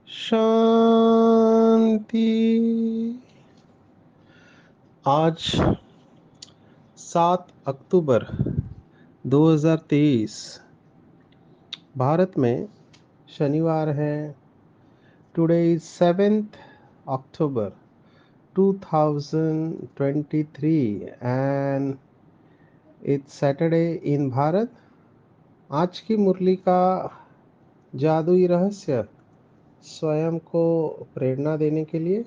शांति। आज 7 अक्टूबर 2023 भारत में शनिवार है। Today is 7th October 2023 and it's Saturday in Bharat. आज की मुरली का जादुई रहस्य स्वयं को प्रेरणा देने के लिए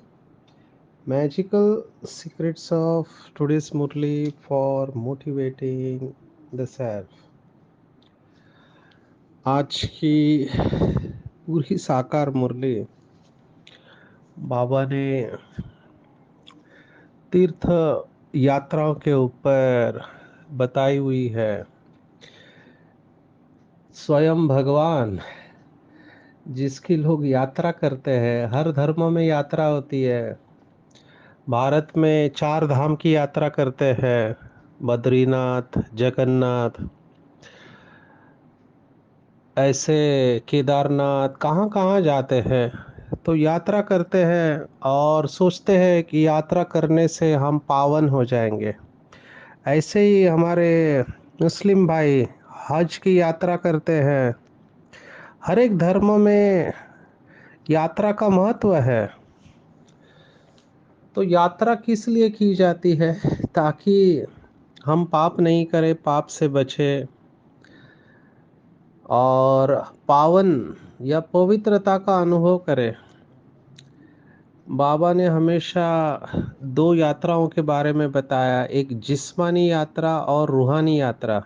Magical secrets of today's Murli for motivating the self। आज की पूरी साकार मुरली बाबा ने तीर्थ यात्राओं के ऊपर बताई हुई है। स्वयं भगवान जिसकी लोग यात्रा करते हैं, हर धर्म में यात्रा होती है। भारत में 4 धाम की यात्रा करते हैं, बद्रीनाथ, जगन्नाथ, ऐसे केदारनाथ, कहाँ कहाँ जाते हैं। तो यात्रा करते हैं और सोचते हैं कि यात्रा करने से हम पावन हो जाएंगे। ऐसे ही हमारे मुस्लिम भाई हज की यात्रा करते हैं। हर एक धर्म में यात्रा का महत्व है। तो यात्रा किस लिए की जाती है? ताकि हम पाप नहीं करें, पाप से बचे और पावन या पवित्रता का अनुभव करें। बाबा ने हमेशा 2 यात्राओं के बारे में बताया, एक जिस्मानी यात्रा और रूहानी यात्रा।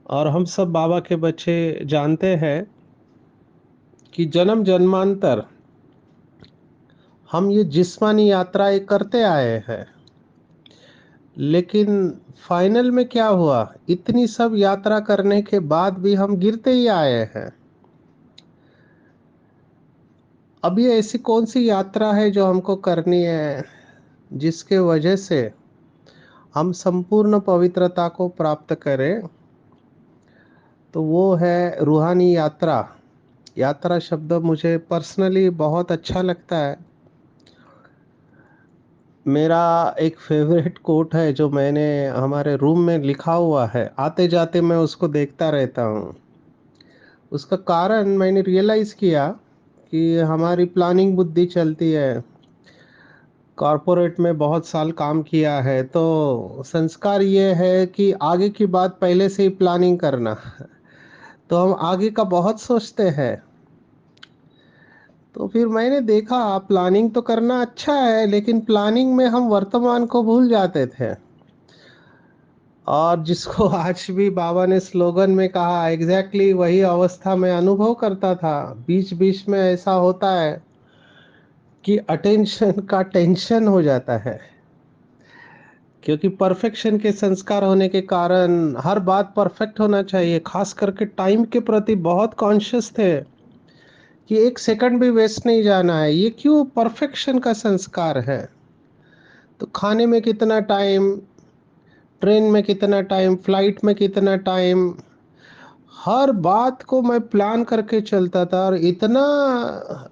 और हम सब बाबा के बच्चे जानते हैं कि जन्म जन्मांतर हम ये जिस्मानी यात्राएं करते आए हैं, लेकिन फाइनल में क्या हुआ? इतनी सब यात्रा करने के बाद भी हम गिरते ही आए हैं। अब ये ऐसी कौन सी यात्रा है जो हमको करनी है, जिसके वजह से हम संपूर्ण पवित्रता को प्राप्त करें? तो वो है रूहानी यात्रा। यात्रा शब्द मुझे पर्सनली बहुत अच्छा लगता है। मेरा एक फेवरेट कोट है जो मैंने हमारे रूम में लिखा हुआ है, आते जाते मैं उसको देखता रहता हूँ। उसका कारण मैंने रियलाइज़ किया कि हमारी प्लानिंग बुद्धि चलती है। कॉर्पोरेट में बहुत साल काम किया है, तो संस्कार ये है कि आगे की बात पहले से ही प्लानिंग करना। तो हम आगे का बहुत सोचते हैं। तो फिर मैंने देखा प्लानिंग तो करना अच्छा है, लेकिन प्लानिंग में हम वर्तमान को भूल जाते थे। और जिसको आज भी बाबा ने स्लोगन में कहा, एग्जैक्टली वही अवस्था में अनुभव करता था। बीच बीच में ऐसा होता है कि अटेंशन का टेंशन हो जाता है, क्योंकि परफेक्शन के संस्कार होने के कारण हर बात परफेक्ट होना चाहिए। खास करके टाइम के प्रति बहुत कॉन्शियस थे कि एक सेकंड भी वेस्ट नहीं जाना है। ये क्यों? परफेक्शन का संस्कार है। तो खाने में कितना टाइम, ट्रेन में कितना टाइम, फ्लाइट में कितना टाइम, हर बात को मैं प्लान करके चलता था और इतना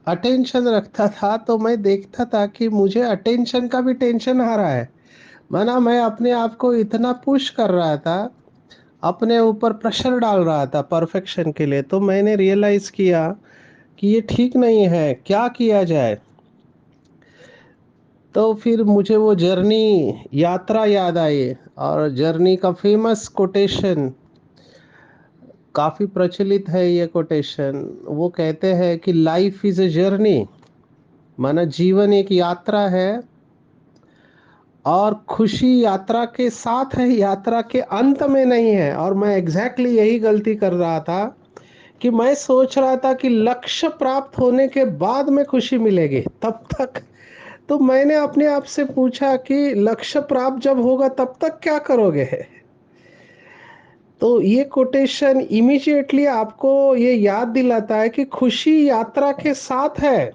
अटेंशन रखता था। तो मैं देखता था कि मुझे अटेंशन का भी टेंशन आ रहा है। माना मैं अपने आप को इतना पुश कर रहा था, अपने ऊपर प्रेशर डाल रहा था परफेक्शन के लिए। तो मैंने रियलाइज किया कि ये ठीक नहीं है, क्या किया जाए? तो फिर मुझे वो जर्नी यात्रा याद आई। और जर्नी का फेमस कोटेशन काफ़ी प्रचलित है। ये कोटेशन वो कहते हैं कि लाइफ इज़ अ जर्नी, माना जीवन एक यात्रा है और खुशी यात्रा के साथ है, यात्रा के अंत में नहीं है। और मैं एग्जैक्टली यही गलती कर रहा था कि मैं सोच रहा था कि लक्ष्य प्राप्त होने के बाद में खुशी मिलेगी। तब तक तो मैंने अपने आप से पूछा कि लक्ष्य प्राप्त जब होगा तब तक क्या करोगे? तो ये कोटेशन इमीडिएटली आपको ये याद दिलाता है कि खुशी यात्रा के साथ है।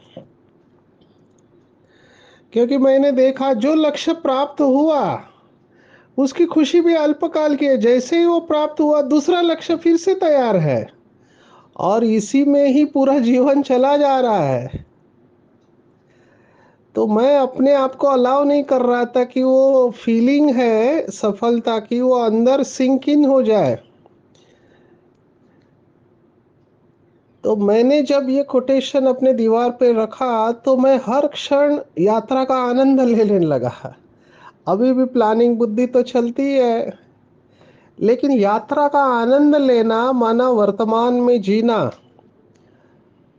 क्योंकि मैंने देखा जो लक्ष्य प्राप्त हुआ उसकी खुशी भी अल्पकाल की है, जैसे ही वो प्राप्त हुआ दूसरा लक्ष्य फिर से तैयार है और इसी में ही पूरा जीवन चला जा रहा है। तो मैं अपने आप को अलाउ नहीं कर रहा था कि वो फीलिंग है सफलता की वो अंदर सिंक इन हो जाए। तो मैंने जब ये कोटेशन अपने दीवार पे रखा तो मैं हर क्षण यात्रा का आनंद लेने लगा। अभी भी प्लानिंग बुद्धि तो चलती है, लेकिन यात्रा का आनंद लेना माना वर्तमान में जीना,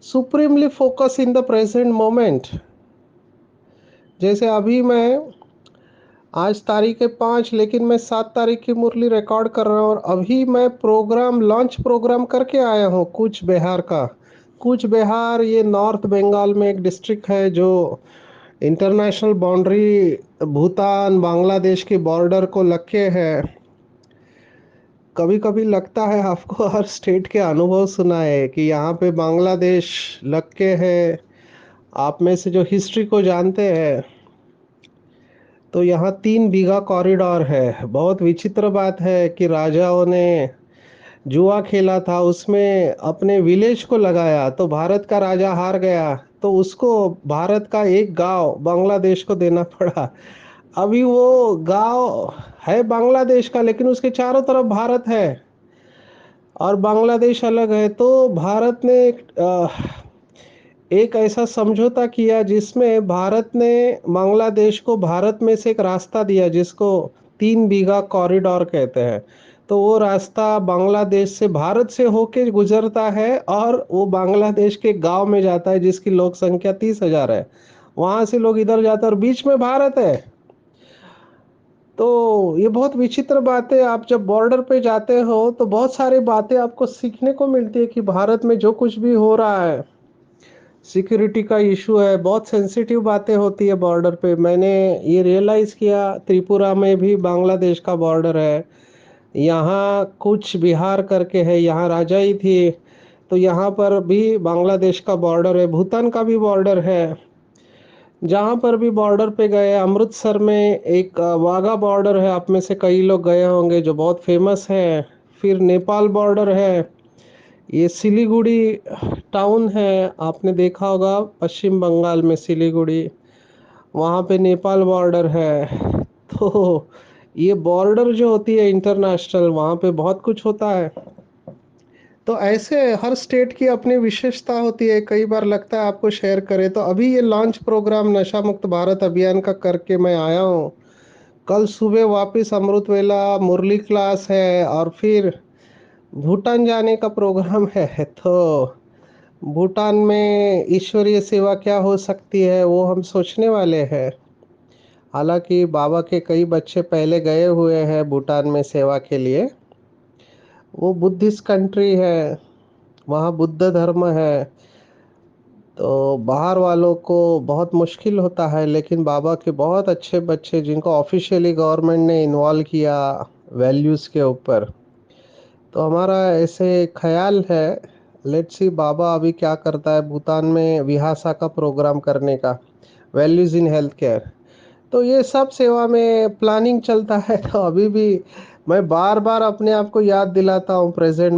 supremely focus in the present moment. जैसे अभी मैं आज तारीख है 5, लेकिन मैं 7 तारीख की मुरली रिकॉर्ड कर रहा हूँ और अभी मैं प्रोग्राम लॉन्च प्रोग्राम करके आया हूँ कूच बिहार का। कूच बिहार ये नॉर्थ बंगाल में एक डिस्ट्रिक्ट है जो इंटरनेशनल बाउंड्री भूटान बांग्लादेश के बॉर्डर को लग के है। कभी कभी लगता है आपको हर स्टेट के अनुभव सुना है कि यहाँ पे बांग्लादेश लग के है। आप में से जो हिस्ट्री को जानते हैं तो यहाँ 3 बीघा कॉरिडोर है। बहुत विचित्र बात है कि राजाओं ने जुआ खेला था, उसमें अपने विलेज को लगाया तो भारत का राजा हार गया तो उसको भारत का एक गांव बांग्लादेश को देना पड़ा। अभी वो गांव है बांग्लादेश का, लेकिन उसके चारों तरफ भारत है और बांग्लादेश अलग है। तो भारत ने एक ऐसा समझौता किया जिसमें भारत ने बांग्लादेश को भारत में से एक रास्ता दिया जिसको 3 बीघा कॉरिडोर कहते हैं। तो वो रास्ता बांग्लादेश से भारत से होके गुजरता है और वो बांग्लादेश के गांव में जाता है जिसकी लोक संख्या 30,000 है। वहां से लोग इधर जाते हैं और बीच में भारत है। तो ये बहुत विचित्र बात है। आप जब बॉर्डर पे जाते हो तो बहुत सारी बातें आपको सीखने को मिलती है कि भारत में जो कुछ भी हो रहा है, सिक्योरिटी का इशू है, बहुत सेंसिटिव बातें होती है बॉर्डर पे। मैंने ये रियलाइज़ किया त्रिपुरा में भी बांग्लादेश का बॉर्डर है, यहाँ कुछ बिहार करके है, यहाँ राजाई थी तो यहाँ पर भी बांग्लादेश का बॉर्डर है, भूटान का भी बॉर्डर है। जहाँ पर भी बॉर्डर पे गए, अमृतसर में एक वाघा बॉर्डर है, आप में से कई लोग गए होंगे जो बहुत फेमस है। फिर नेपाल बॉर्डर है, ये सिलीगुड़ी टाउन है, आपने देखा होगा पश्चिम बंगाल में सिलीगुड़ी, वहाँ पे नेपाल बॉर्डर है। तो ये बॉर्डर जो होती है इंटरनेशनल, वहाँ पे बहुत कुछ होता है। तो ऐसे हर स्टेट की अपनी विशेषता होती है। कई बार लगता है आपको शेयर करें। तो अभी ये लॉन्च प्रोग्राम नशा मुक्त भारत अभियान का करके मैं आया हूँ। कल सुबह वापस अमृत वेला मुरली क्लास है और फिर भूटान जाने का प्रोग्राम है। तो भूटान में ईश्वरीय सेवा क्या हो सकती है वो हम सोचने वाले हैं। हालांकि बाबा के कई बच्चे पहले गए हुए हैं भूटान में सेवा के लिए। वो बुद्धिस्ट कंट्री है, वहाँ बुद्ध धर्म है। तो बाहर वालों को बहुत मुश्किल होता है, लेकिन बाबा के बहुत अच्छे बच्चे जिनको ऑफिशियली गवर्नमेंट ने इन्वॉल्व किया वैल्यूज़ के ऊपर। तो हमारा ऐसे ख्याल है, लेट्स सी बाबा अभी क्या करता है भूटान में विहासा का प्रोग्राम करने का, वैल्यूज़ इन हेल्थ केयर। तो ये सब सेवा में प्लानिंग चलता है। तो अभी भी मैं बार बार अपने आप को याद दिलाता हूँ, प्रेजेंट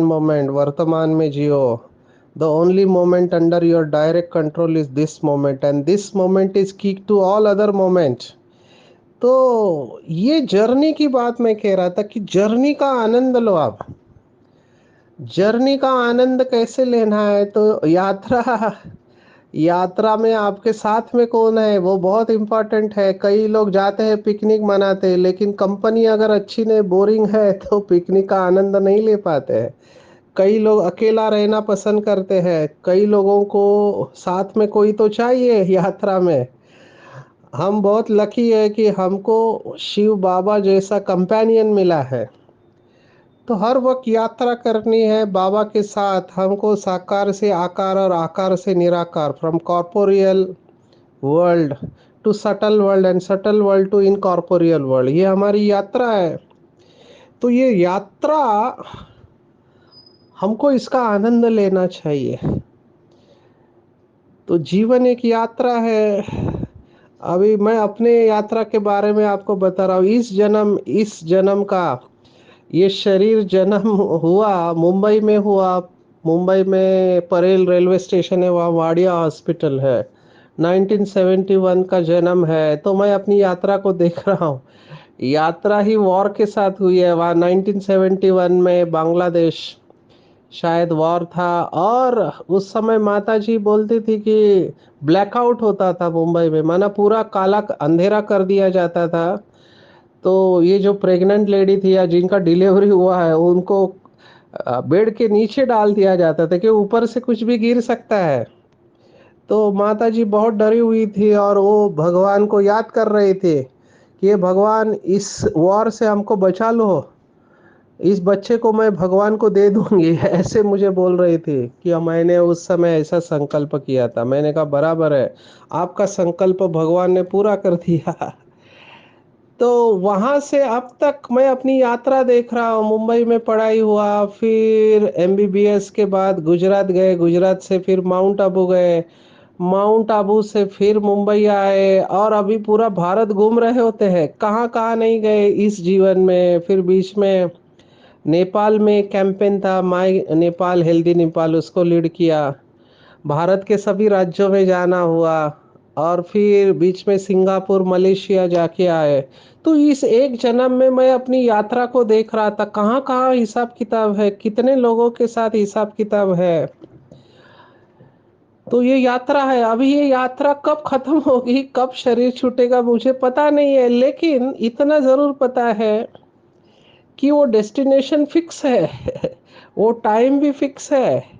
मोमेंट, वर्तमान में जियो। The only moment under your direct control is this moment and this moment is key to all other moment. तो ये जर्नी की बात मैं कह रहा था कि जर्नी का आनंद लो आप। जर्नी का आनंद कैसे लेना है? तो यात्रा, यात्रा में आपके साथ में कौन है वो बहुत इंपॉर्टेंट है। कई लोग जाते हैं पिकनिक मनाते हैं, लेकिन कंपनी अगर अच्छी नहीं, बोरिंग है, तो पिकनिक का आनंद नहीं ले पाते हैं। कई लोग अकेला रहना पसंद करते हैं, कई लोगों को साथ में कोई तो चाहिए यात्रा में। हम बहुत लकी है कि हमको शिव बाबा जैसा कंपेनियन मिला है। तो हर वक्त यात्रा करनी है बाबा के साथ। हमको साकार से आकार और आकार से निराकार, from corporeal world to subtle world and subtle world to incorporeal world, ये हमारी यात्रा है। तो ये यात्रा हमको इसका आनंद लेना चाहिए। तो जीवन एक यात्रा है। अभी मैं अपने यात्रा के बारे में आपको बता रहा हूँ। इस जन्म का ये शरीर जन्म हुआ मुंबई में हुआ। मुंबई में परेल रेलवे स्टेशन है, वहाँ वाडिया हॉस्पिटल है। 1971 का जन्म है। तो मैं अपनी यात्रा को देख रहा हूँ। यात्रा ही वॉर के साथ हुई है। वहाँ 1971 में बांग्लादेश शायद वॉर था, और उस समय माता जी बोलती थी कि ब्लैकआउट होता था मुंबई में, माना पूरा काला अंधेरा कर दिया जाता था। तो ये जो प्रेग्नेंट लेडी थी या जिनका डिलीवरी हुआ है, उनको बेड के नीचे डाल दिया जाता था कि ऊपर से कुछ भी गिर सकता है। तो माता जी बहुत डरी हुई थी और वो भगवान को याद कर रही थी कि ये भगवान इस वॉर से हमको बचा लो, इस बच्चे को मैं भगवान को दे दूंगी। ऐसे मुझे बोल रही थी कि मैंने उस समय ऐसा संकल्प किया था। मैंने कहा बराबर है, आपका संकल्प भगवान ने पूरा कर दिया। तो वहां से अब तक मैं अपनी यात्रा देख रहा हूँ। मुंबई में पढ़ाई हुआ, फिर एमबीबीएस के बाद गुजरात गए, गुजरात से फिर माउंट आबू गए, माउंट आबू से फिर मुंबई आए, और अभी पूरा भारत घूम रहे होते हैं। कहाँ कहाँ नहीं गए इस जीवन में। फिर बीच में नेपाल में कैंपेन था, माई नेपाल हेल्दी नेपाल, उसको लीड किया। भारत के सभी राज्यों में जाना हुआ, और फिर बीच में सिंगापुर मलेशिया जाके आए। तो इस एक जन्म में मैं अपनी यात्रा को देख रहा था, कहाँ कहाँ हिसाब किताब है, कितने लोगों के साथ हिसाब किताब है। तो ये यात्रा है। अभी ये यात्रा कब खत्म होगी, कब शरीर छूटेगा, मुझे पता नहीं है, लेकिन इतना जरूर पता है कि वो डेस्टिनेशन फिक्स है। वो टाइम भी फिक्स है।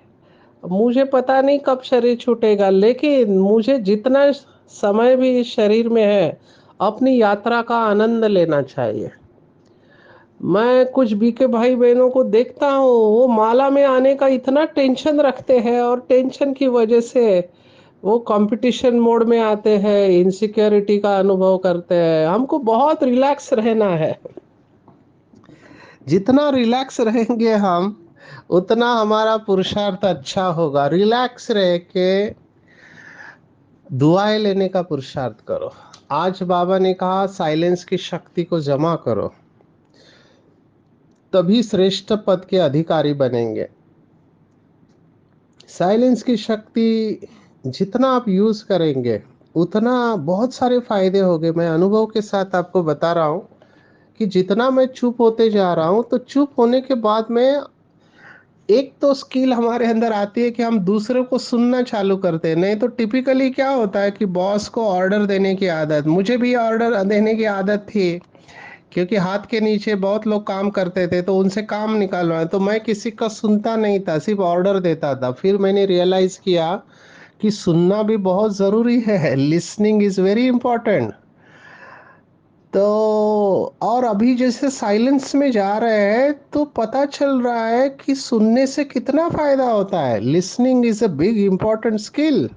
मुझे पता नहीं कब शरीर छूटेगा, लेकिन मुझे जितना समय भी इस शरीर में है, अपनी यात्रा का आनंद लेना चाहिए। मैं कुछ बीके भाई बहनों को देखता हूँ, वो माला में आने का इतना टेंशन रखते हैं, और टेंशन की वजह से वो कंपटीशन मोड में आते हैं, इनसिक्योरिटी का अनुभव करते हैं। हमको बहुत रिलैक्स रहना है। जितना रिलैक्स रहेंगे हम, उतना हमारा पुरुषार्थ अच्छा होगा। रिलैक्स रह के दुआएं लेने का पुरुषार्थ करो। आज बाबा ने कहा साइलेंस की शक्ति को जमा करो, तभी श्रेष्ठ पद के अधिकारी बनेंगे। साइलेंस की शक्ति जितना आप यूज करेंगे, उतना बहुत सारे फायदे होंगे। मैं अनुभव के साथ आपको बता रहा हूँ कि जितना मैं चुप होते जा रहा हूँ, तो चुप होने के बाद में एक तो स्किल हमारे अंदर आती है कि हम दूसरे को सुनना चालू करते हैं। नहीं तो टिपिकली क्या होता है कि बॉस को ऑर्डर देने की आदत, मुझे भी ऑर्डर देने की आदत थी, क्योंकि हाथ के नीचे बहुत लोग काम करते थे, तो उनसे काम निकालवाए, तो मैं किसी का सुनता नहीं था, सिर्फ ऑर्डर देता था। फिर मैंने रियलाइज किया कि सुनना भी बहुत ज़रूरी है। Listening is very important. तो और अभी जैसे साइलेंस में जा रहे हैं, तो पता चल रहा है कि सुनने से कितना फायदा होता है। Listening is a big important skill.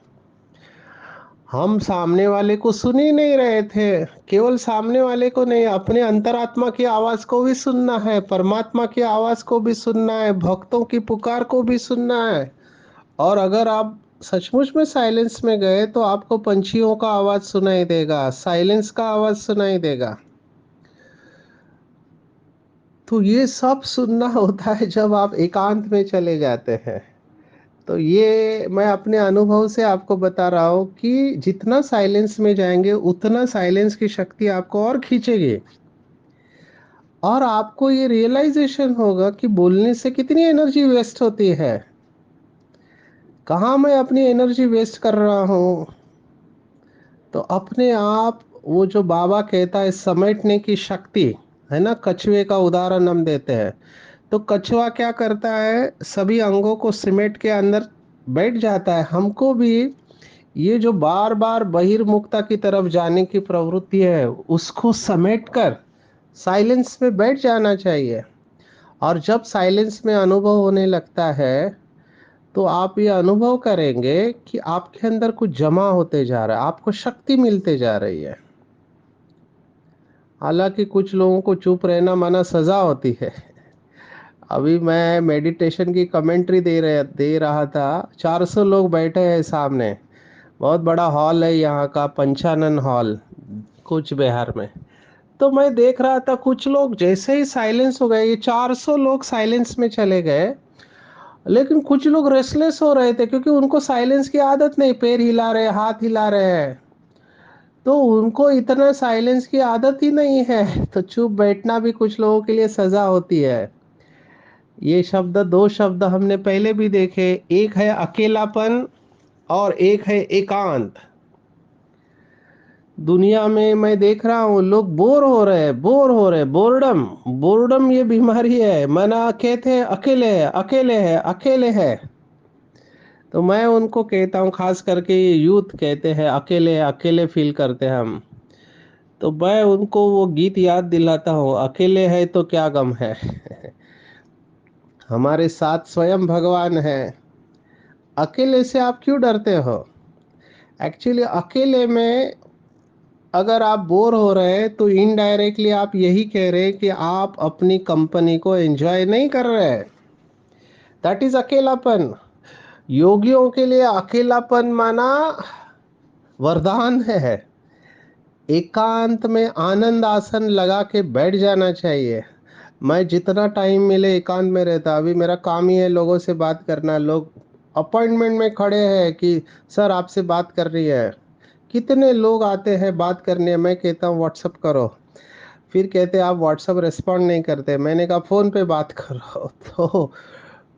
हम सामने वाले को सुन ही नहीं रहे थे। केवल सामने वाले को नहीं, अपने अंतरात्मा की आवाज को भी सुनना है, परमात्मा की आवाज को भी सुनना है, भक्तों की पुकार को भी सुनना है। और अगर आप सचमुच में साइलेंस में गए, तो आपको पंछियों का आवाज सुनाई देगा, साइलेंस का आवाज सुनाई देगा। तो ये सब सुनना होता है जब आप एकांत में चले जाते हैं। तो ये मैं अपने अनुभव से आपको बता रहा हूँ कि जितना साइलेंस में जाएंगे, उतना साइलेंस की शक्ति आपको और खींचेगी। और आपको ये रियलाइजेशन होगा कि बोलने से कितनी एनर्जी वेस्ट होती है। कहाँ मैं अपनी एनर्जी वेस्ट कर रहा हूँ। तो अपने आप, वो जो बाबा कहता है समेटने की शक्ति, है ना, कछुए का उदाहरण हम देते हैं। तो कछुआ क्या करता है, सभी अंगों को सिमेट के अंदर बैठ जाता है। हमको भी ये जो बार बार बहिर्मुखता की तरफ जाने की प्रवृत्ति है, उसको समेट कर साइलेंस में बैठ जाना चाहिए। और जब साइलेंस में अनुभव होने लगता है, तो आप ये अनुभव करेंगे कि आपके अंदर कुछ जमा होते जा रहा है, आपको शक्ति मिलते जा रही है। हालाँकि कुछ लोगों को चुप रहना माना सज़ा होती है। अभी मैं मेडिटेशन की कमेंट्री दे रहा था, 400 लोग बैठे हैं सामने। बहुत बड़ा हॉल है यहाँ का, पंचानन हॉल, कूच बिहार में। तो मैं देख रहा था कुछ लोग जैसे ही साइलेंस हो गए, ये 400 लोग साइलेंस में चले गए, लेकिन कुछ लोग रेस्टलेस हो रहे थे क्योंकि उनको साइलेंस की आदत नहीं, पैर हिला रहे, हाथ हिला रहे हैं। तो उनको इतना साइलेंस की आदत ही नहीं है, तो चुप बैठना भी कुछ लोगों के लिए सजा होती है। ये शब्द, दो शब्द हमने पहले भी देखे, एक है अकेलापन और एक है एकांत। दुनिया में मैं देख रहा हूँ लोग बोर हो रहे, बोर्डम। बोर्डम ये बीमारी है, मना कहते हैं अकेले है, अकेले है, अकेले है। तो मैं उनको कहता हूँ, खास करके ये यूथ कहते हैं अकेले, अकेले फील करते हैं हम। तो मैं उनको वो गीत याद दिलाता हूँ, अकेले है तो क्या गम है। हमारे साथ स्वयं भगवान है। अकेले से आप क्यों डरते हो? एक्चुअली अकेले में अगर आप बोर हो रहे हैं तो इनडायरेक्टली आप यही कह रहे हैं कि आप अपनी कंपनी को एंजॉय नहीं कर रहे। दैट इज अकेलापन। योगियों के लिए अकेलापन माना वरदान है। एकांत में आनंद आसन लगा के बैठ जाना चाहिए। मैं जितना टाइम मिले एकांत में रहता। अभी मेरा काम ही है लोगों से बात करना। लोग अपॉइंटमेंट में खड़े हैं कि सर आपसे बात कर रही है। कितने लोग आते हैं बात करने, मैं कहता हूँ व्हाट्सअप करो। फिर कहते आप व्हाट्सअप रिस्पॉन्ड नहीं करते, मैंने कहा फ़ोन पे बात करो। तो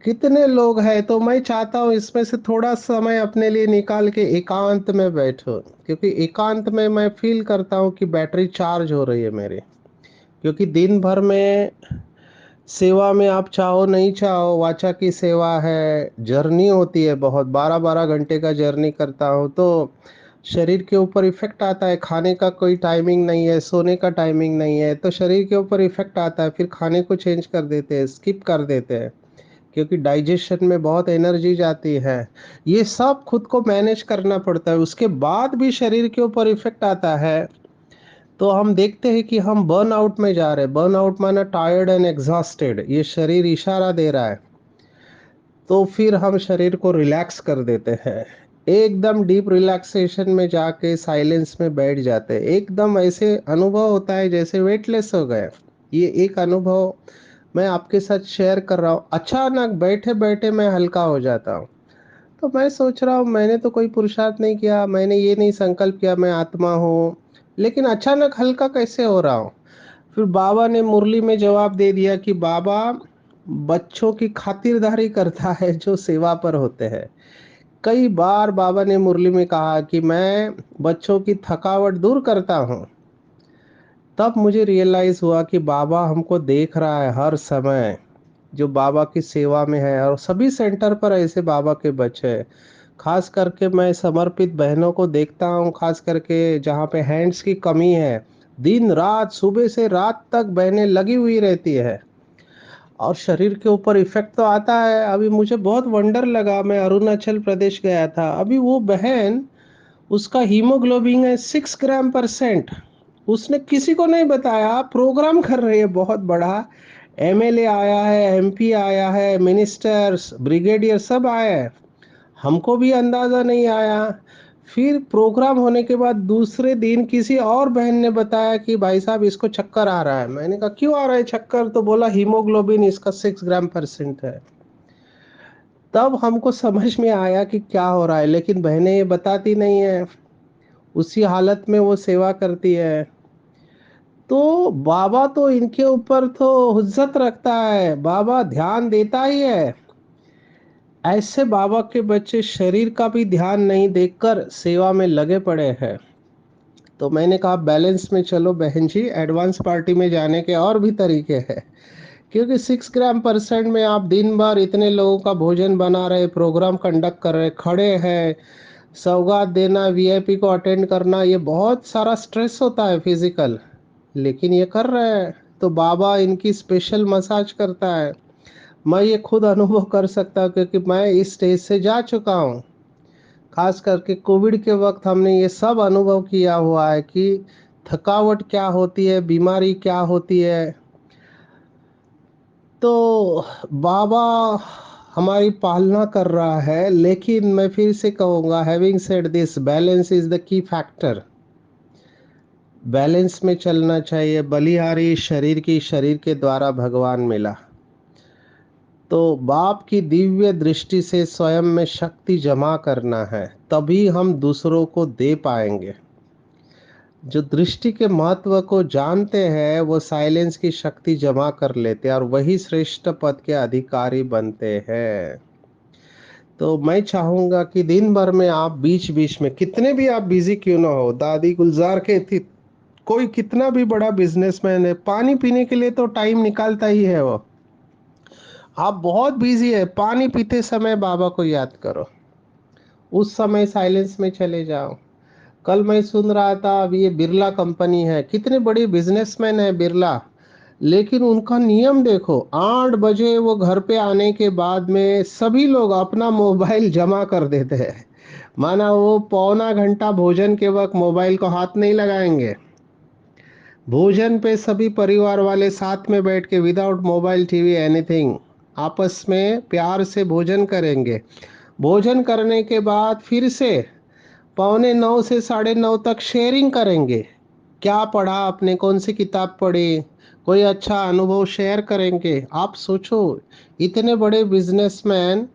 कितने लोग हैं। तो मैं चाहता हूँ इसमें से थोड़ा समय अपने लिए निकाल के एकांत में बैठो, क्योंकि एकांत में मैं फील करता हूँ कि बैटरी चार्ज हो रही है मेरी। क्योंकि दिन भर में सेवा में आप चाहो नहीं चाहो, वाचा की सेवा है, जर्नी होती है बहुत, 12-12 घंटे का जर्नी करता हूँ, तो शरीर के ऊपर इफ़ेक्ट आता है। खाने का कोई टाइमिंग नहीं है, सोने का टाइमिंग नहीं है, तो शरीर के ऊपर इफ़ेक्ट आता है। फिर खाने को चेंज कर देते हैं, स्किप कर देते हैं, क्योंकि डाइजेशन में बहुत एनर्जी जाती है। ये सब खुद को मैनेज करना पड़ता है, उसके बाद भी शरीर के ऊपर इफ़ेक्ट आता है। तो हम देखते हैं कि हम बर्नआउट में जा रहे हैं। बर्नआउट माना टायर्ड एंड एग्जॉस्टेड, ये शरीर इशारा दे रहा है। तो फिर हम शरीर को रिलैक्स कर देते हैं, एकदम डीप रिलैक्सेशन में जाके साइलेंस में बैठ जाते हैं। एकदम ऐसे अनुभव होता है जैसे वेटलेस हो गए। ये एक अनुभव मैं आपके साथ शेयर कर रहा हूँ। अचानक बैठे बैठे मैं हल्का हो जाता हूँ। तो मैं सोच रहा हूँ मैंने तो कोई पुरुषार्थ नहीं किया, मैंने ये नहीं संकल्प किया मैं आत्मा हूँ, लेकिन अचानक हल्का कैसे हो रहा हूँ। फिर बाबा ने मुरली में जवाब दे दिया कि बाबा बच्चों की खातिरदारी करता है जो सेवा पर होते हैं। कई बार बाबा ने मुरली में कहा कि मैं बच्चों की थकावट दूर करता हूँ। तब मुझे रियलाइज हुआ कि बाबा हमको देख रहा है हर समय, जो बाबा की सेवा में है। और सभी सेंटर पर ऐसे बाबा के बच्चे हैं। खास करके मैं समर्पित बहनों को देखता हूँ, खास करके जहाँ पे हैंड्स की कमी है, दिन रात सुबह से रात तक बहनें लगी हुई रहती है। और शरीर के ऊपर इफेक्ट तो आता है। अभी मुझे बहुत वंडर लगा, मैं अरुणाचल प्रदेश गया था, अभी वो बहन, उसका हीमोग्लोबिन है 6 ग्राम%। उसने किसी को नहीं बताया, प्रोग्राम कर रही है बहुत बड़ा। एमएलए आया है, एमपी आया है, मिनिस्टर्स, ब्रिगेडियर सब आए हैं। हमको भी अंदाज़ा नहीं आया। फिर प्रोग्राम होने के बाद दूसरे दिन किसी और बहन ने बताया कि भाई साहब इसको चक्कर आ रहा है। मैंने कहा क्यों आ रहा है चक्कर? तो बोला हीमोग्लोबिन इसका 6 ग्राम% है। तब हमको समझ में आया कि क्या हो रहा है, लेकिन बहनें ये बताती नहीं है, उसी हालत में वो सेवा करती है। तो बाबा तो इनके ऊपर तो हुज्जत रखता है, बाबा ध्यान देता ही है। ऐसे बाबा के बच्चे शरीर का भी ध्यान नहीं देखकर सेवा में लगे पड़े हैं। तो मैंने कहा बैलेंस में चलो बहन जी, एडवांस पार्टी में जाने के और भी तरीके हैं। क्योंकि 6 ग्राम% में आप दिन भर इतने लोगों का भोजन बना रहे, प्रोग्राम कंडक्ट कर रहे, खड़े हैं, सौगात देना, वीआईपी को अटेंड करना, ये बहुत सारा स्ट्रेस होता है फिजिकल, लेकिन ये कर रहे हैं। तो बाबा इनकी स्पेशल मसाज करता है। मैं ये खुद अनुभव कर सकता हूँ क्योंकि मैं इस स्टेज से जा चुका हूँ। खास करके कोविड के वक्त हमने ये सब अनुभव किया हुआ है कि थकावट क्या होती है, बीमारी क्या होती है। तो बाबा हमारी पालना कर रहा है, लेकिन मैं फिर से कहूँगा, having said this, balance is the key factor. Balance में चलना चाहिए। बलिहारी शरीर की, शरीर के द्वारा भगवान मिला। तो बाप की दिव्य दृष्टि से स्वयं में शक्ति जमा करना है, तभी हम दूसरों को दे पाएंगे। जो दृष्टि के महत्व को जानते हैं वो साइलेंस की शक्ति जमा कर लेते हैं और वही श्रेष्ठ पद के अधिकारी बनते हैं। तो मैं चाहूंगा कि दिन भर में आप बीच बीच में, कितने भी आप बिजी क्यों ना हो, दादी गुलजार कहती, कोई कितना भी बड़ा बिजनेसमैन है, पानी पीने के लिए तो टाइम निकालता ही है वो। आप बहुत बिजी है, पानी पीते समय बाबा को याद करो, उस समय साइलेंस में चले जाओ। कल मैं सुन रहा था, अब ये बिरला कंपनी है, कितने बड़े बिजनेसमैन है बिरला, लेकिन उनका नियम देखो, 8 बजे वो घर पे आने के बाद में सभी लोग अपना मोबाइल जमा कर देते हैं। माना वो पौना घंटा भोजन के वक्त मोबाइल को हाथ नहीं लगाएंगे। भोजन पे सभी परिवार वाले साथ में बैठ के विदाउट मोबाइल, टीवी, एनीथिंग, आपस में प्यार से भोजन करेंगे। भोजन करने के बाद फिर से पौने 9 से 9:30 तक शेयरिंग करेंगे। क्या पढ़ा आपने, कौन सी किताब पढ़ी, कोई अच्छा अनुभव शेयर करेंगे। आप सोचो, इतने बड़े बिजनेसमैन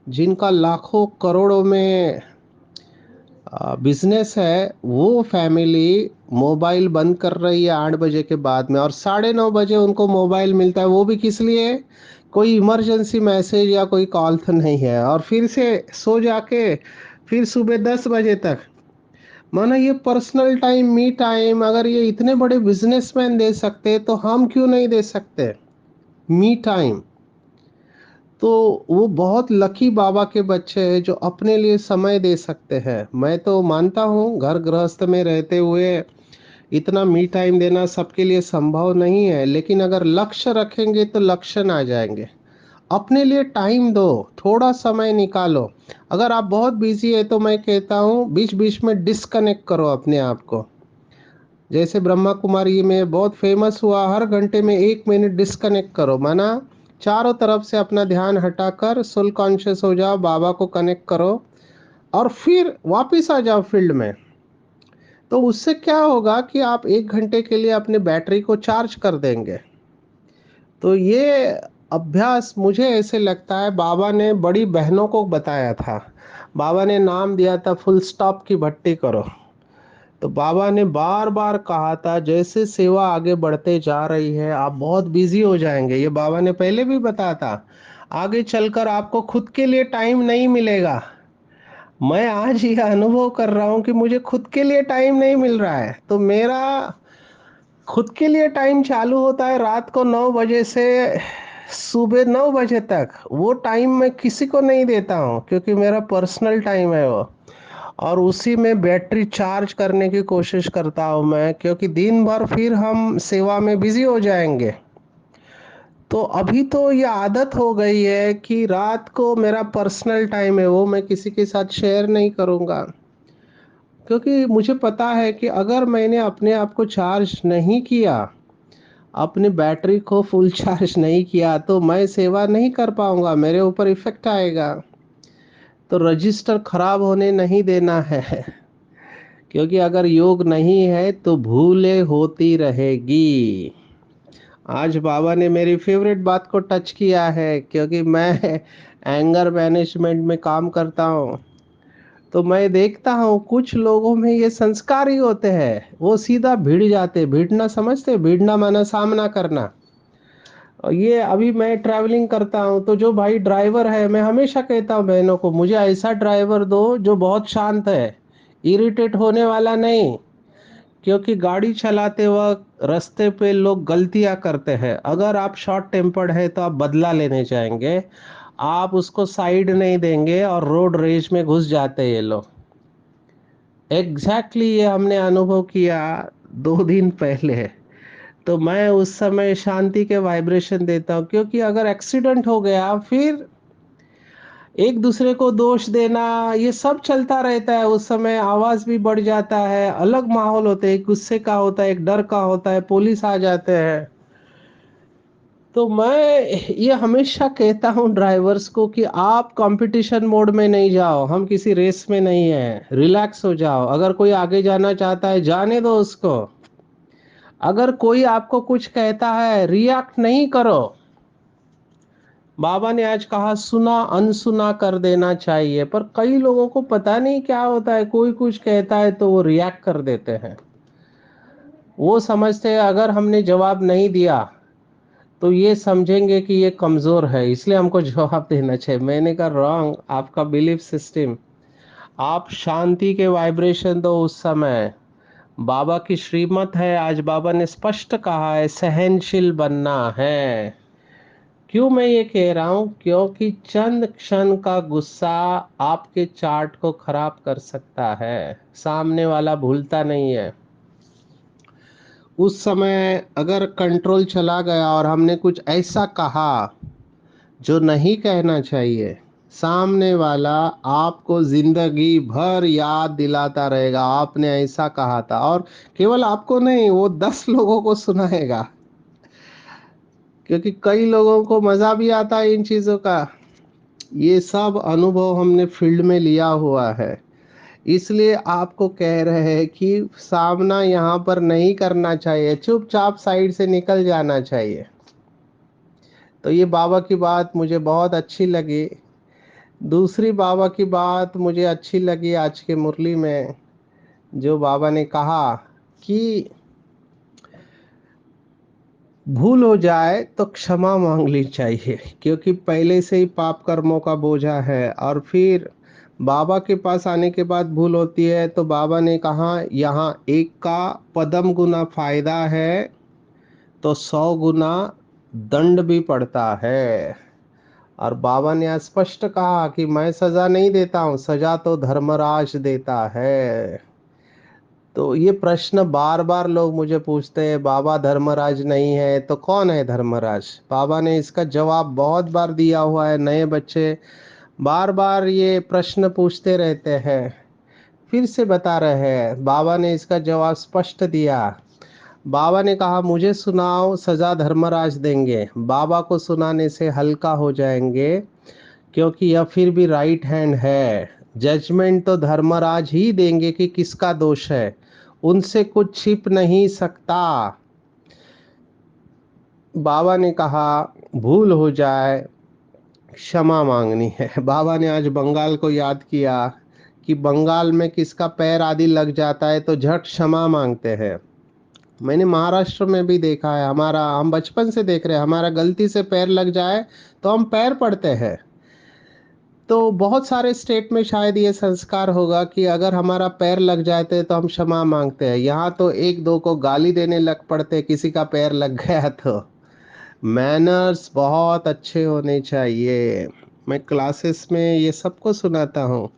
जिनका लाखों करोड़ों में बिजनेस है, वो फैमिली मोबाइल बंद कर रही है 8 बजे के बाद में, और 9:30 बजे उनको मोबाइल मिलता है, वो भी किस लिए, कोई इमरजेंसी मैसेज या कोई कॉल तो नहीं है, और फिर से सो जाके फिर सुबह 10 बजे तक। माना ये पर्सनल टाइम, मी टाइम, अगर ये इतने बड़े बिजनेसमैन दे सकते तो हम क्यों नहीं दे सकते मी टाइम। तो वो बहुत लकी बाबा के बच्चे हैं जो अपने लिए समय दे सकते हैं। मैं तो मानता हूँ घर गृहस्थ में रहते हुए इतना मी टाइम देना सबके लिए संभव नहीं है, लेकिन अगर लक्ष्य रखेंगे तो लक्ष्य आ जाएंगे। अपने लिए टाइम दो, थोड़ा समय निकालो। अगर आप बहुत बिजी है तो मैं कहता हूँ बीच बीच में डिस्कनेक्ट करो अपने आप को। जैसे ब्रह्मा कुमारी में बहुत फेमस हुआ, हर घंटे में 1 मिनट डिस्कनेक्ट करो। माना चारों तरफ से अपना ध्यान हटाकर सोल कॉन्शियस हो जाओ, बाबा को कनेक्ट करो और फिर वापस आ जाओ फील्ड में। तो उससे क्या होगा कि आप 1 घंटे के लिए अपने बैटरी को चार्ज कर देंगे। तो ये अभ्यास मुझे ऐसे लगता है बाबा ने बड़ी बहनों को बताया था। बाबा ने नाम दिया था फुल स्टॉप की भट्टी करो। तो बाबा ने बार बार कहा था, जैसे सेवा आगे बढ़ते जा रही है आप बहुत बिजी हो जाएंगे, ये बाबा ने पहले भी बताया था। आगे चलकर आपको खुद के लिए टाइम नहीं मिलेगा। मैं आज ये अनुभव कर रहा हूँ कि मुझे खुद के लिए टाइम नहीं मिल रहा है। तो मेरा खुद के लिए टाइम चालू होता है रात को 9 बजे से सुबह 9 बजे तक। वो टाइम मैं किसी को नहीं देता हूँ क्योंकि मेरा पर्सनल टाइम है वो, और उसी में बैटरी चार्ज करने की कोशिश करता हूँ मैं, क्योंकि दिन भर फिर हम सेवा में बिजी हो जाएंगे। तो अभी तो ये आदत हो गई है कि रात को मेरा पर्सनल टाइम है, वो मैं किसी के साथ शेयर नहीं करूँगा, क्योंकि मुझे पता है कि अगर मैंने अपने आप को चार्ज नहीं किया, अपनी बैटरी को फुल चार्ज नहीं किया, तो मैं सेवा नहीं कर पाऊंगा, मेरे ऊपर इफेक्ट आएगा। तो रजिस्टर खराब होने नहीं देना है, क्योंकि अगर योग नहीं है तो भूले होती रहेगी। आज बाबा ने मेरी फेवरेट बात को टच किया है, क्योंकि मैं एंगर मैनेजमेंट में काम करता हूँ। तो मैं देखता हूँ कुछ लोगों में ये संस्कार ही होते हैं, वो सीधा भिड़ जाते। भिड़ना समझते, भिड़ना माना सामना करना। और ये अभी मैं ट्रैवलिंग करता हूँ तो जो भाई ड्राइवर है, मैं हमेशा कहता हूँ बहनों को, मुझे ऐसा ड्राइवर दो जो बहुत शांत है, इरिटेट होने वाला नहीं। क्योंकि गाड़ी चलाते वक्त रास्ते पे लोग गलतियां करते हैं, अगर आप शॉर्ट टेम्पर्ड है तो आप बदला लेने जाएंगे, आप उसको साइड नहीं देंगे और रोड रेज में घुस जाते हैं ये लोग। एग्जैक्टली ये हमने अनुभव किया 2 दिन पहले। तो मैं उस समय शांति के वाइब्रेशन देता हूँ, क्योंकि अगर एक्सीडेंट हो गया फिर एक दूसरे को दोष देना ये सब चलता रहता है। उस समय आवाज भी बढ़ जाता है, अलग माहौल होते हैं, एक गुस्से का होता है, एक डर का होता है, पुलिस आ जाते हैं। तो मैं ये हमेशा कहता हूँ ड्राइवर्स को कि आप कंपटीशन मोड में नहीं जाओ, हम किसी रेस में नहीं है, रिलैक्स हो जाओ। अगर कोई आगे जाना चाहता है जाने दो उसको। अगर कोई आपको कुछ कहता है रिएक्ट नहीं करो। बाबा ने आज कहा सुना अनसुना कर देना चाहिए, पर कई लोगों को पता नहीं क्या होता है, कोई कुछ कहता है तो वो रिएक्ट कर देते हैं। वो समझते हैं अगर हमने जवाब नहीं दिया तो ये समझेंगे कि ये कमजोर है, इसलिए हमको जवाब देना चाहिए। मैंने कहा रॉन्ग, आपका बिलीफ सिस्टम। आप शांति के वाइब्रेशन दो उस समय। बाबा की श्रीमत है, आज बाबा ने स्पष्ट कहा है सहनशील बनना है। क्यों मैं ये कह रहा हूं? क्योंकि चंद क्षण का गुस्सा आपके चार्ट को खराब कर सकता है। सामने वाला भूलता नहीं है। उस समय अगर कंट्रोल चला गया और हमने कुछ ऐसा कहा जो नहीं कहना चाहिए, सामने वाला आपको जिंदगी भर याद दिलाता रहेगा आपने ऐसा कहा था। और केवल आपको नहीं, वो 10 लोगों को सुनाएगा, क्योंकि कई लोगों को मजा भी आता है इन चीजों का। ये सब अनुभव हमने फील्ड में लिया हुआ है। इसलिए आपको कह रहे हैं कि सामना यहाँ पर नहीं करना चाहिए, चुपचाप साइड से निकल जाना चाहिए। तो ये बाबा की बात मुझे बहुत अच्छी लगी। दूसरी बाबा की बात मुझे अच्छी लगी आज के मुरली में, जो बाबा ने कहा कि भूल हो जाए तो क्षमा मांग ली चाहिए, क्योंकि पहले से ही पाप कर्मों का बोझा है। और फिर बाबा के पास आने के बाद भूल होती है तो बाबा ने कहा यहाँ एक का पदम गुना फायदा है तो 100 गुना दंड भी पड़ता है। और बाबा ने आज स्पष्ट कहा कि मैं सजा नहीं देता हूँ, सजा तो धर्मराज देता है। तो ये प्रश्न बार बार लोग मुझे पूछते हैं, बाबा धर्मराज नहीं है तो कौन है धर्मराज? बाबा ने इसका जवाब बहुत बार दिया हुआ है। नए बच्चे बार बार ये प्रश्न पूछते रहते हैं, फिर से बता रहे हैं। बाबा ने इसका जवाब स्पष्ट दिया। बाबा ने कहा मुझे सुनाओ, सजा धर्मराज देंगे। बाबा को सुनाने से हल्का हो जाएंगे, क्योंकि यह फिर भी राइट हैंड है। जजमेंट तो धर्मराज ही देंगे कि किसका दोष है, उनसे कुछ छिप नहीं सकता। बाबा ने कहा भूल हो जाए क्षमा मांगनी है। बाबा ने आज बंगाल को याद किया कि बंगाल में किसका पैर आदि लग जाता है तो झट क्षमा मांगते हैं। मैंने महाराष्ट्र में भी देखा है, हमारा हम बचपन से देख रहे हैं, हमारा गलती से पैर लग जाए तो हम पैर पड़ते हैं। तो बहुत सारे स्टेट में शायद ये संस्कार होगा कि अगर हमारा पैर लग जाते तो हम क्षमा मांगते हैं। यहाँ तो एक दो को गाली देने लग पड़ते किसी का पैर लग गया तो। मैनर्स बहुत अच्छे होने चाहिए। मैं क्लासेस में ये सबको सुनाता हूँ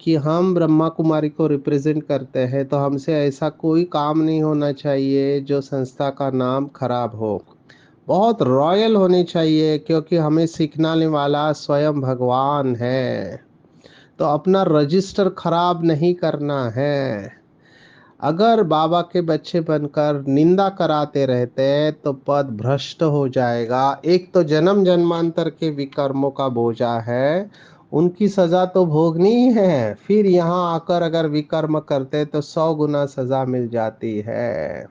कि हम ब्रह्मा कुमारी को रिप्रेजेंट करते हैं, तो हमसे ऐसा कोई काम नहीं होना चाहिए जो संस्था का नाम खराब हो। बहुत रॉयल होने चाहिए, क्योंकि हमें सिखाने वाला स्वयं भगवान है। तो अपना रजिस्टर खराब नहीं करना है। अगर बाबा के बच्चे बनकर निंदा कराते रहते तो पद भ्रष्ट हो जाएगा। एक तो जन्म जन्मांतर के विकर्मों का बोझा है, उनकी सजा तो भोगनी ही है, फिर यहाँ आकर अगर विकर्म करते तो 100 गुना सजा मिल जाती है।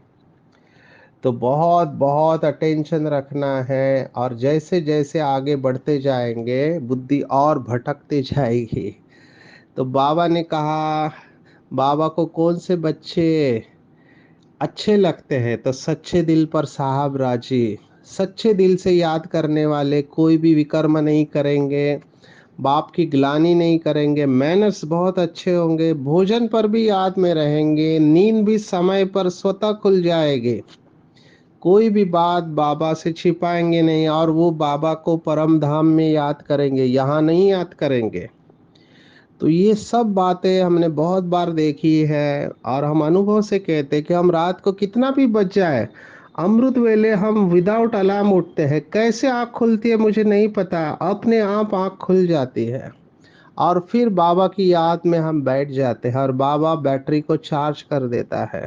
तो बहुत बहुत अटेंशन रखना है। और जैसे जैसे आगे बढ़ते जाएंगे बुद्धि और भटकते जाएगी। तो बाबा ने कहा, बाबा को कौन से बच्चे अच्छे लगते हैं? तो सच्चे दिल पर साहब राजी। सच्चे दिल से याद करने वाले कोई भी विकर्म नहीं करेंगे, बाप की ग्लानि नहीं करेंगे, मैनर्स बहुत अच्छे होंगे, भोजन पर भी याद में रहेंगे, नींद भी समय पर स्वतः खुल जाएगी, कोई भी बात बाबा से छिपाएंगे नहीं, और वो बाबा को परम धाम में याद करेंगे, यहाँ नहीं याद करेंगे। तो ये सब बातें हमने बहुत बार देखी है, और हम अनुभव से कहते हैं कि हम रात को कितना भी बच जाए, अमृत वेले हम विदाउट अलार्म उठते हैं, कैसे आँख खुलती है मुझे नहीं पता, अपने आप आँख खुल जाती है। और फिर बाबा की याद में हम बैठ जाते हैं और बाबा बैटरी को चार्ज कर देता है।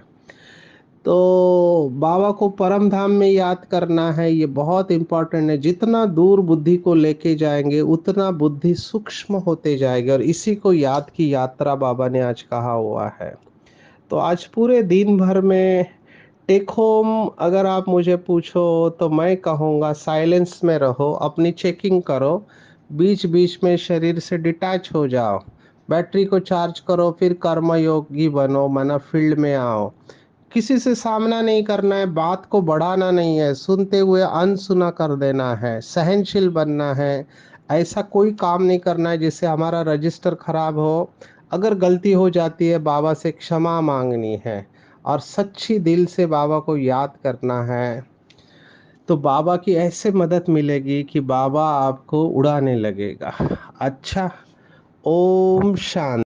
तो बाबा को परम धाम में याद करना है, ये बहुत इम्पोर्टेंट है। जितना दूर बुद्धि को लेके जाएंगे उतना बुद्धि सूक्ष्म होते जाएगी, और इसी को याद की यात्रा बाबा ने आज कहा हुआ है। तो आज पूरे दिन भर में टेक होम अगर आप मुझे पूछो तो मैं कहूँगा साइलेंस में रहो, अपनी चेकिंग करो, बीच बीच में शरीर से डिटैच हो जाओ, बैटरी को चार्ज करो, फिर कर्मयोगी बनो, माना फील्ड में आओ। किसी से सामना नहीं करना है, बात को बढ़ाना नहीं है, सुनते हुए अनसुना कर देना है, सहनशील बनना है। ऐसा कोई काम नहीं करना है जिससे हमारा रजिस्टर खराब हो। अगर गलती हो जाती है बाबा से क्षमा मांगनी है, और सच्ची दिल से बाबा को याद करना है। तो बाबा की ऐसे मदद मिलेगी कि बाबा आपको उड़ाने लगेगा। अच्छा, ओम शांति।